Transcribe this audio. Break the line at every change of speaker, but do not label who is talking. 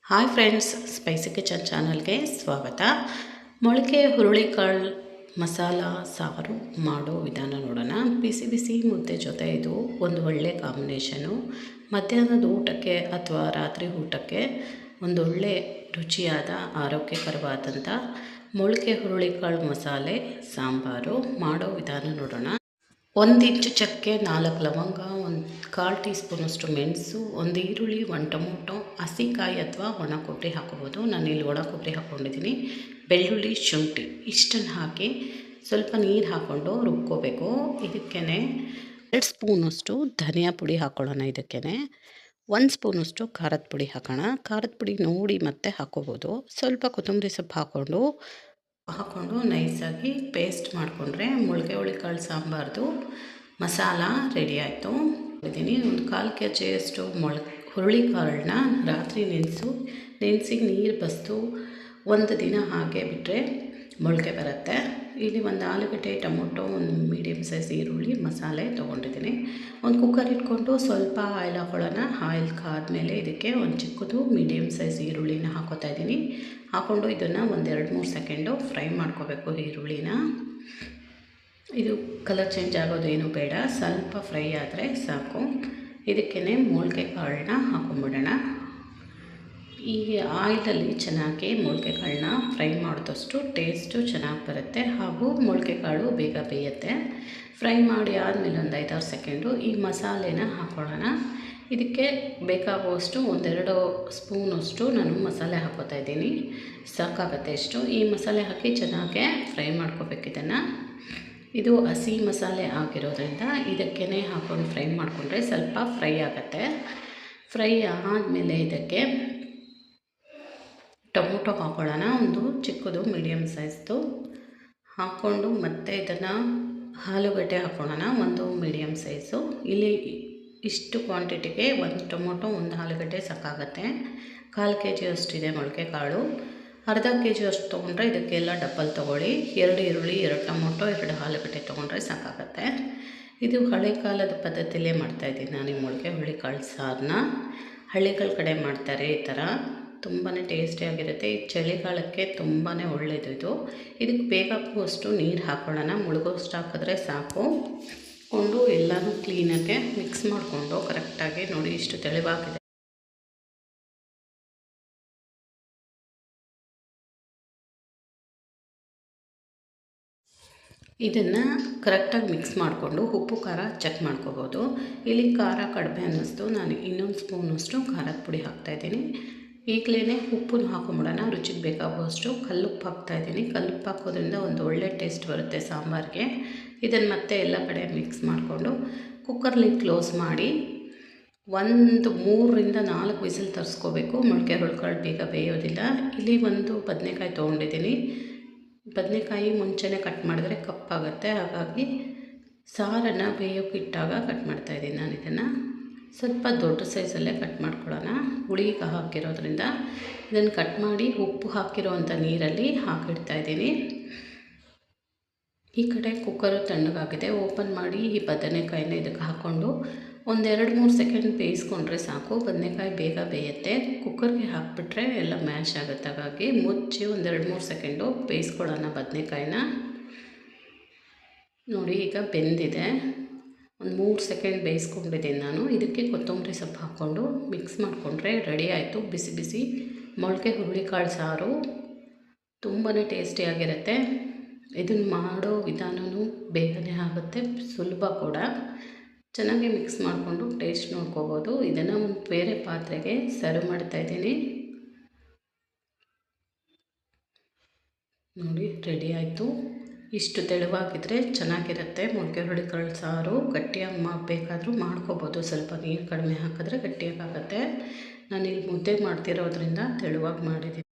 Hi friends, spicy kitchen ಚಾನಲ್ಗೆ ಸ್ವಾಗತ. ಮೊಳಕೆ ಹುರುಳಿಕಾಳು ಮಸಾಲ ಸಾರು ಮಾಡೋ ವಿಧಾನ ನೋಡೋಣ. ಬಿಸಿ ಬಿಸಿ ಮುದ್ದೆ ಜೊತೆ ಇದು ಒಂದು ಒಳ್ಳೆ ಕಾಂಬಿನೇಷನು. ಮಧ್ಯಾಹ್ನದ ಊಟಕ್ಕೆ ಅಥವಾ ರಾತ್ರಿ ಊಟಕ್ಕೆ ಒಂದೊಳ್ಳೆ ರುಚಿಯಾದ ಆರೋಗ್ಯಕರವಾದಂಥ ಮೊಳಕೆ ಹುರುಳಿಕಾಳು ಮಸಾಲೆ ಸಾಂಬಾರು ಮಾಡೋ ವಿಧಾನ ನೋಡೋಣ. 1 ಇಂಚು ಚಕ್ಕೆ, 4 ಲವಂಗ, 1/4 ಟೀ ಸ್ಪೂನಷ್ಟು ಮೆಣಸು, 1 ಈರುಳ್ಳಿ, 1 ಟೊಮೊಟೊ, ಹಸಿಕಾಯಿ ಅಥವಾ ಒಣ ಕೊಬ್ಬರಿ ಹಾಕೋಬೋದು. ನಾನಿಲ್ಲಿ ಒಣ ಕೊಬ್ಬರಿ ಹಾಕ್ಕೊಂಡಿದ್ದೀನಿ. ಬೆಳ್ಳುಳ್ಳಿ, ಶುಂಠಿ ಇಷ್ಟನ್ನು ಹಾಕಿ ಸ್ವಲ್ಪ ನೀರು ಹಾಕ್ಕೊಂಡು ರುಬ್ಕೋಬೇಕು. ಇದಕ್ಕೇ 2 ಸ್ಪೂನಷ್ಟು ಧನಿಯಾ ಪುಡಿ ಹಾಕ್ಕೊಳ್ಳೋಣ. ಇದಕ್ಕೇ 1 ಸ್ಪೂನಷ್ಟು ಖಾರದ ಪುಡಿ ಹಾಕೋಣ. ಖಾರದ ಪುಡಿ ನೋಡಿ ಮತ್ತೆ ಹಾಕ್ಕೋಬೋದು. ಸ್ವಲ್ಪ ಕೊತ್ತಂಬರಿ ಸೊಪ್ಪು ಹಾಕ್ಕೊಂಡು ನೈಸಾಗಿ ಪೇಸ್ಟ್ ಮಾಡಿಕೊಂಡ್ರೆ ಮೊಳಕೆ ಹುರುಳಿಕಾಳು ಸಾಂಬಾರ್ದು ಮಸಾಲ ರೆಡಿ ಆಯಿತು. ಇದ್ದೀನಿ 1/4 kg ಹುರುಳಿಕಾಳನ್ನ ರಾತ್ರಿ ನೆನೆಸಿ ನೀರು ಬಸ್ದು 1 ದಿನ ಹಾಗೆ ಬಿಟ್ಟರೆ ಮೊಳಕೆ ಬರುತ್ತೆ. ಇಲ್ಲಿ 1 ಆಲೂಗಡ್ಡೆ, ಟೊಮೊಟೊ, 1 ಮೀಡಿಯಮ್ ಸೈಜ್ ಈರುಳ್ಳಿ ಮಸಾಲೆ ತೊಗೊಂಡಿದ್ದೀನಿ. ಒಂದು ಕುಕ್ಕರ್ ಇಟ್ಕೊಂಡು ಸ್ವಲ್ಪ ಆಯಿಲ್ ಹಾಕೊಳ್ಳೋಣ. ಆಯಿಲ್ ಕಾದ್ಮೇಲೆ ಇದಕ್ಕೆ ಒಂದು ಚಿಕ್ಕದು ಮೀಡಿಯಮ್ ಸೈಜ್ ಈರುಳ್ಳಿನ ಹಾಕೋತಾ ಇದ್ದೀನಿ. ಹಾಕ್ಕೊಂಡು ಇದನ್ನು 1-2-3 ಸೆಕೆಂಡು ಫ್ರೈ ಮಾಡ್ಕೋಬೇಕು. ಈರುಳ್ಳಿನ ಇದು ಕಲರ್ ಚೇಂಜ್ ಆಗೋದೇನು ಬೇಡ, ಸ್ವಲ್ಪ ಫ್ರೈ ಆದರೆ ಸಾಕು. ಇದಕ್ಕೇ ಮೊಳಕೆ ಕಾಳನ್ನ ಹಾಕೊಂಡ್ಬಿಡೋಣ. ಈ ಆಯಿಲಲ್ಲಿ ಚೆನ್ನಾಗಿ ಮೊಳಕೆ ಕಾಳನ್ನ ಫ್ರೈ ಮಾಡಿದಷ್ಟು ಟೇಸ್ಟು ಚೆನ್ನಾಗಿ ಬರುತ್ತೆ ಹಾಗೂ ಮೊಳಕೆ ಕಾಳು ಬೇಗ ಬೇಯುತ್ತೆ. ಫ್ರೈ ಮಾಡಿ ಆದಮೇಲೆ ಒಂದು 5-6 ಸೆಕೆಂಡು ಈ ಮಸಾಲೆನ ಹಾಕ್ಕೊಳ್ಳೋಣ. ಇದಕ್ಕೆ ಬೇಕಾಗುವಷ್ಟು 1-2 ಸ್ಪೂನಷ್ಟು ನಾನು ಮಸಾಲೆ ಹಾಕೋತಾ ಇದ್ದೀನಿ. ಸಾಕಾಗುತ್ತೆ ಇಷ್ಟು. ಈ ಮಸಾಲೆ ಹಾಕಿ ಚೆನ್ನಾಗೆ ಫ್ರೈ ಮಾಡ್ಕೋಬೇಕು. ಇದು ಹಸಿ ಮಸಾಲೆ ಆಗಿರೋದ್ರಿಂದ ಇದಕ್ಕೇ ಹಾಕ್ಕೊಂಡು ಫ್ರೈ ಮಾಡಿಕೊಂಡ್ರೆ ಸ್ವಲ್ಪ ಫ್ರೈ ಆಗುತ್ತೆ. ಫ್ರೈ ಆದಮೇಲೆ ಇದಕ್ಕೆ ಟೊಮೊಟೊ ಹಾಕ್ಕೊಳ್ಳೋಣ. ಒಂದು ಚಿಕ್ಕದು ಮೀಡಿಯಮ್ ಸೈಜ್ದು ಹಾಕ್ಕೊಂಡು ಮತ್ತೆ ಇದನ್ನು ಆಲೂಗಡ್ಡೆ ಹಾಕ್ಕೊಳ್ಳೋಣ. 1 ಮೀಡಿಯಮ್ ಸೈಜು. ಇಲ್ಲಿ ಇಷ್ಟು ಕ್ವಾಂಟಿಟಿಗೆ 1 ಟೊಮೊಟೊ, 1 ಆಲೂಗಡ್ಡೆ ಸಾಕಾಗುತ್ತೆ. 1/4 kg ಅಷ್ಟಿದೆ ಮೊಳಕೆ ಕಾಳು. ಅರ್ಧ kg ಅಷ್ಟು ತೊಗೊಂಡ್ರೆ ಇದಕ್ಕೆಲ್ಲ ಡಬ್ಬಲ್ ತೊಗೊಳ್ಳಿ. 2 ಈರುಳ್ಳಿ, 2 ಟೊಮೊಟೊ, 2 ಆಲೂಗಡ್ಡೆ ತೊಗೊಂಡ್ರೆ ಸಾಕಾಗುತ್ತೆ. ಇದು ಹಳೆ ಕಾಲದ ಪದ್ಧತಿಯಲ್ಲೇ ಮಾಡ್ತಾಯಿದ್ದೀನಿ ನಾನು. ಈ ಮೊಳಕೆ ಹುರುಳಿಕಾಳು ಸಾರನ್ನ ಹಳ್ಳಿಗಳ ಕಡೆ ಮಾಡ್ತಾರೆ. ಈ ಥರ ತುಂಬಾ ಟೇಸ್ಟಿಯಾಗಿರುತ್ತೆ. ಈ ಚಳಿಗಾಲಕ್ಕೆ ತುಂಬಾ ಒಳ್ಳೆಯದು. ಇದಕ್ಕೆ ಬೇಕಾಗುವಷ್ಟು ನೀರು ಹಾಕ್ಕೊಳ್ಳೋಣ. ಮುಳುಗೋಷ್ಟು ಹಾಕಿದ್ರೆ ಸಾಕು. ಎಲ್ಲನೂ ಕ್ಲೀನಾಗೆ ಮಿಕ್ಸ್ ಮಾಡಿಕೊಂಡು ಕರೆಕ್ಟಾಗಿ ನೋಡಿ ಇಷ್ಟು ತೆಳುವಾಗಿದೆ. ಇದನ್ನು ಕರೆಕ್ಟಾಗಿ ಮಿಕ್ಸ್ ಮಾಡಿಕೊಂಡು ಉಪ್ಪು ಖಾರ ಚೆಕ್ ಮಾಡ್ಕೋಬೋದು. ಇಲ್ಲಿ ಖಾರ ಕಡಿಮೆ ಅನ್ನಿಸ್ತು, ನಾನು 1 ಸ್ಪೂನಷ್ಟು ಖಾರದ ಪುಡಿ ಹಾಕ್ತಾಯಿದ್ದೀನಿ. ಈಗಲೇ ಉಪ್ಪನ್ನು ಹಾಕೊಂಬಿಡೋಣ. ರುಚಿಗೆ ಬೇಕಾಗುವಷ್ಟು ಕಲ್ಲುಪ್ಪು ಹಾಕ್ತಾಯಿದ್ದೀನಿ. ಕಲ್ಲುಪ್ಪು ಹಾಕೋದ್ರಿಂದ ಒಂದು ಒಳ್ಳೆ ಟೇಸ್ಟ್ ಬರುತ್ತೆ ಸಾಂಬಾರಿಗೆ. ಇದನ್ನು ಮತ್ತೆ ಎಲ್ಲ ಕಡೆ ಮಿಕ್ಸ್ ಮಾಡಿಕೊಂಡು ಕುಕ್ಕರ್ಲಿ ಕ್ಲೋಸ್ ಮಾಡಿ 3-4 ವಿಸಿಲ್ ತರಿಸ್ಕೋಬೇಕು. ಮೊಳಕೆ ಹುರುಳಿಕಾಳು ಬೇಗ ಬೇಯೋದಿಲ್ಲ. ಇಲ್ಲಿ 1 ಬದನೆಕಾಯಿ ತೊಗೊಂಡಿದ್ದೀನಿ. ಬದನೆಕಾಯಿ ಮುಂಚೆನೇ ಕಟ್ ಮಾಡಿದ್ರೆ ಕಪ್ಪಾಗುತ್ತೆ. ಹಾಗಾಗಿ ಸಾರನ್ನು ಬೇಯೋಕ್ಕೆ ಇಟ್ಟಾಗ ಕಟ್ ಮಾಡ್ತಾಯಿದ್ದೀನಿ ನಾನು. ಇದನ್ನು ಸ್ವಲ್ಪ ದೊಡ್ಡ ಸೈಜಲ್ಲೇ ಕಟ್ ಮಾಡ್ಕೊಳ್ಳೋಣ. ಹುಳಿಗೆ ಹಾಕಿರೋದ್ರಿಂದ ಇದನ್ನು ಕಟ್ ಮಾಡಿ ಉಪ್ಪು ಹಾಕಿರೋವಂಥ ನೀರಲ್ಲಿ ಹಾಕಿಡ್ತಾಯಿದ್ದೀನಿ. ಈ ಕಡೆ ಕುಕ್ಕರು ತಣ್ಣಗಾಗಿದೆ. ಓಪನ್ ಮಾಡಿ ಈ ಬದನೆಕಾಯಿನ ಇದಕ್ಕೆ ಹಾಕ್ಕೊಂಡು 1-2-3 ಸೆಕೆಂಡ್ ಬೇಯಿಸ್ಕೊಂಡ್ರೆ ಸಾಕು. ಬದನೆಕಾಯಿ ಬೇಗ ಬೇಯುತ್ತೆ. ಕುಕ್ಕರ್ಗೆ ಹಾಕಿಬಿಟ್ರೆ ಎಲ್ಲ ಮ್ಯಾಶ್ ಆಗುತ್ತೆ. ಹಾಗಾಗಿ ಮುಚ್ಚಿ 1-2-3 ಸೆಕೆಂಡು ಬೇಯಿಸ್ಕೊಳ್ಳೋಣ ಬದನೆಕಾಯಿನ. ನೋಡಿ ಈಗ ಬೆಂದಿದೆ. 3 ಸೆಕೆಂಡ್ ಬೇಯಿಸ್ಕೊಂಡಿದ್ದೀನಿ ನಾನು. ಇದಕ್ಕೆ ಕೊತ್ತಂಬರಿ ಸೊಪ್ಪು ಹಾಕ್ಕೊಂಡು ಮಿಕ್ಸ್ ಮಾಡಿಕೊಂಡ್ರೆ ರೆಡಿ ಆಯಿತು ಬಿಸಿ ಬಿಸಿ ಮೊಳಕೆ ಹುರುಳಿಕಾಳು ಸಾರು. ತುಂಬಾ ಟೇಸ್ಟಿಯಾಗಿರುತ್ತೆ. ಇದನ್ನು ಮಾಡೋ ವಿಧಾನವೂ ಬೇಗನೆ ಆಗುತ್ತೆ, ಸುಲಭ ಕೂಡ. ಚೆನ್ನಾಗಿ ಮಿಕ್ಸ್ ಮಾಡಿಕೊಂಡು ಟೇಸ್ಟ್ ನೋಡ್ಕೋಬೋದು. ಇದನ್ನು ಒಂದು ಬೇರೆ ಪಾತ್ರೆಗೆ ಸರ್ವ್ ಮಾಡ್ತಾಯಿದ್ದೀನಿ. ನೋಡಿ ರೆಡಿ ಆಯಿತು. ಇಷ್ಟು ತೆಳುವಾಗಿದ್ದರೆ ಚೆನ್ನಾಗಿರುತ್ತೆ ಮೊಳಕೆ ಹುರುಳಿಕಾಳು ಸಾರು. ಗಟ್ಟಿಯಾಗಿ ಬೇಕಾದರೂ ಮಾಡ್ಕೋಬೋದು. ಸ್ವಲ್ಪ ನೀರು ಕಡಿಮೆ ಹಾಕಿದ್ರೆ ಗಟ್ಟಿಯಾಗುತ್ತೆ. ನಾನಿಲ್ಲಿ ಮುದ್ದೆ ಮಾಡ್ತಿರೋದ್ರಿಂದ ತೆಳುವಾಗಿ ಮಾಡಿದ್ದೀನಿ.